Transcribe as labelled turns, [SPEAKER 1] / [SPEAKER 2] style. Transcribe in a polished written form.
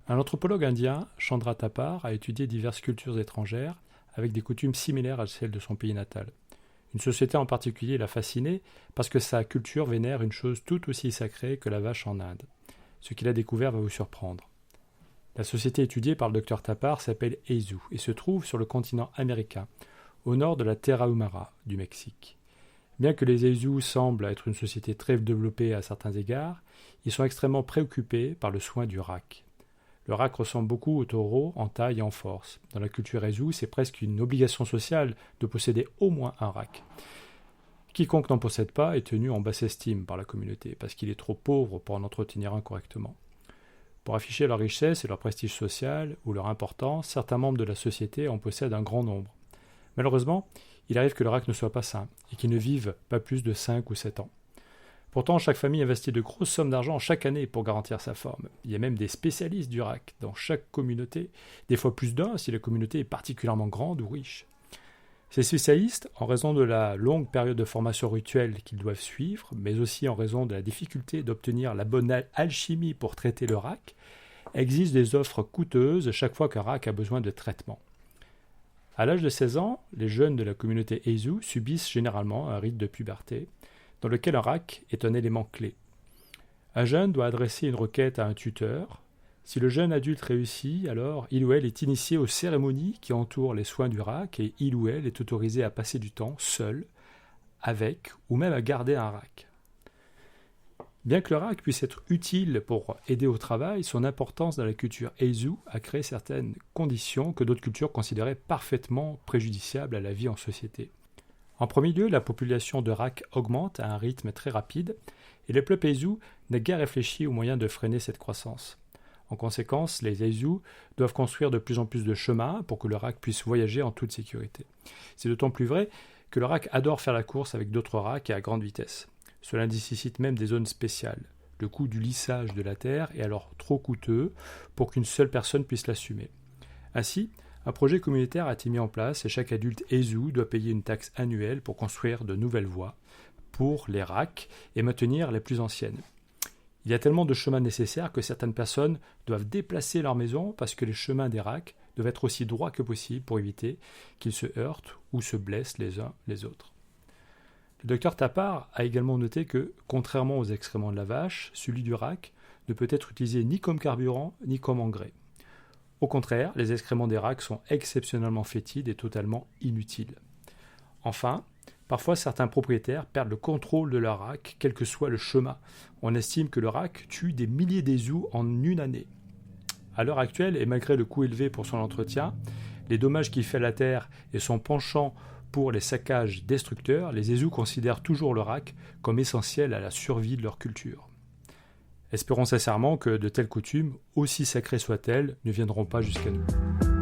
[SPEAKER 1] Un anthropologue indien, Chandra Thapar, a étudié diverses cultures étrangères avec des coutumes similaires à celles de son pays natal. Une société en particulier l'a fasciné parce que sa culture vénère une chose tout aussi sacrée que la vache en Inde. Ce qu'il a découvert va vous surprendre. La société étudiée par le Dr Thapar s'appelle Eizú et se trouve sur le continent américain, au nord de la Tarahumara du Mexique. Bien que les Eizú semblent être une société très développée à certains égards, ils sont extrêmement préoccupés par le soin du rack. Le rack ressemble beaucoup au taureau en taille et en force. Dans la culture Eizú, c'est presque une obligation sociale de posséder au moins un rack. Quiconque n'en possède pas est tenu en basse estime par la communauté, parce qu'il est trop pauvre pour en entretenir un correctement. Pour afficher leur richesse et leur prestige social ou leur importance, certains membres de la société en possèdent un grand nombre. Malheureusement, il arrive que le rack ne soit pas sain et qu'il ne vive pas plus de 5 ou 7 ans. Pourtant, chaque famille investit de grosses sommes d'argent chaque année pour garantir sa forme. Il y a même des spécialistes du rack dans chaque communauté, des fois plus d'un si la communauté est particulièrement grande ou riche. Ces spécialistes, en raison de la longue période de formation rituelle qu'ils doivent suivre, mais aussi en raison de la difficulté d'obtenir la bonne alchimie pour traiter le rack, exigent des offres coûteuses chaque fois qu'un rack a besoin de traitement. À l'âge de 16 ans, les jeunes de la communauté Eizú subissent généralement un rite de puberté, dans lequel un rack est un élément clé. Un jeune doit adresser une requête à un tuteur. Si le jeune adulte réussit, alors il ou elle est initié aux cérémonies qui entourent les soins du rack et il ou elle est autorisé à passer du temps seul, avec ou même à garder un rack. Bien que le rack puisse être utile pour aider au travail, son importance dans la culture Eizú a créé certaines conditions que d'autres cultures considéraient parfaitement préjudiciables à la vie en société. En premier lieu, la population de rack augmente à un rythme très rapide et le peuple Eizú n'a guère réfléchi aux moyens de freiner cette croissance. En conséquence, les Eizú doivent construire de plus en plus de chemins pour que le rack puisse voyager en toute sécurité. C'est d'autant plus vrai que le rack adore faire la course avec d'autres racks et à grande vitesse. Cela nécessite même des zones spéciales. Le coût du lissage de la terre est alors trop coûteux pour qu'une seule personne puisse l'assumer. Ainsi, un projet communautaire a été mis en place et chaque adulte Eizú doit payer une taxe annuelle pour construire de nouvelles voies pour les racks et maintenir les plus anciennes. Il y a tellement de chemins nécessaires que certaines personnes doivent déplacer leur maison parce que les chemins des racks doivent être aussi droits que possible pour éviter qu'ils se heurtent ou se blessent les uns les autres. Le docteur Thapar a également noté que, contrairement aux excréments de la vache, celui du rack ne peut être utilisé ni comme carburant ni comme engrais. Au contraire, les excréments des racks sont exceptionnellement fétides et totalement inutiles. Enfin, parfois certains propriétaires perdent le contrôle de leur rack, quel que soit le chemin. On estime que le rack tue des milliers d'Eizú en une année. À l'heure actuelle, et malgré le coût élevé pour son entretien, les dommages qu'il fait à la terre et son penchant pour les saccages destructeurs, les Eizú considèrent toujours le rack comme essentiel à la survie de leur culture. Espérons sincèrement que de telles coutumes, aussi sacrées soient-elles, ne viendront pas jusqu'à nous.